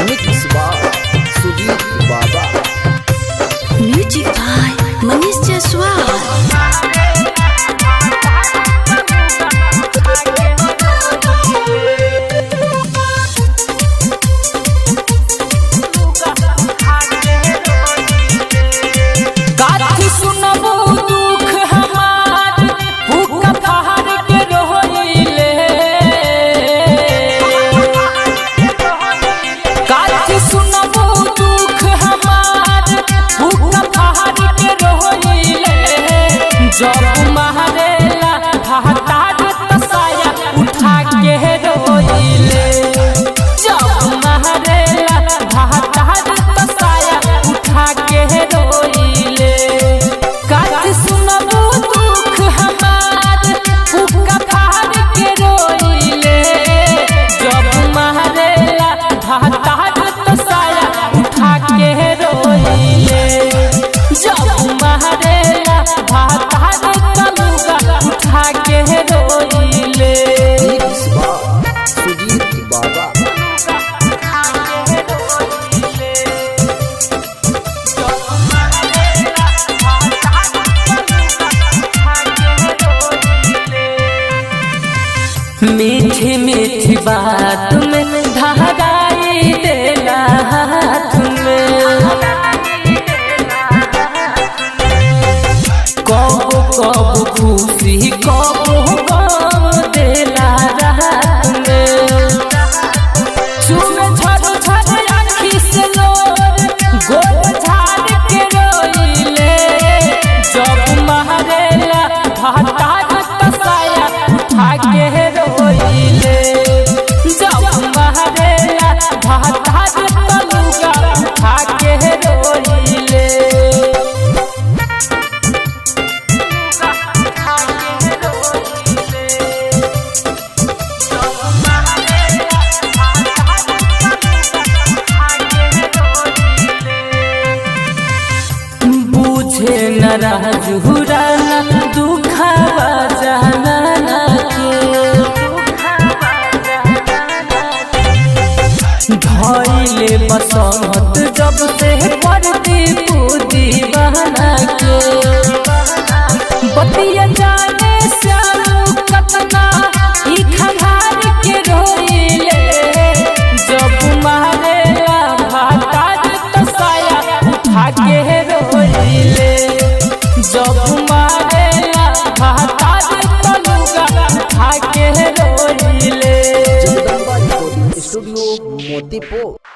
Mix by Sudeep Baba. Music by Manish Jaiswal. जब महरेला भातार तसाया उठा के रोइले, जब महरेला भातार तसाया उठा के रोइले। काज सुनबू दुख हमार फूका फाड़ के रोइले, जब महरेला भातार तसाया उठा के रोइले, जब महरेला मीठी मीठी बात में धराई देला हाथ में, कबो कबो खुशी कबो गम देला रात में। चुमे झड़ झड़ आँखी से लोर गोर झाड़ के रोइले, जब महरेला भातार तसाया उठा के रोइले, जब महरेला भातार तलुगा उठा के रोइले। बुझे न राजुराना दुखावा जाना के, धइले बसंत जब से पड़ती पूदी बहना के। बतिया जाने श्याम कतना ई खंघार के रोइले, जब महरेला भातार तसाया उठा के रोइले, जब महरेला भातार तलुगा उठा के रोइले। Jagdamba recording studio Motipur.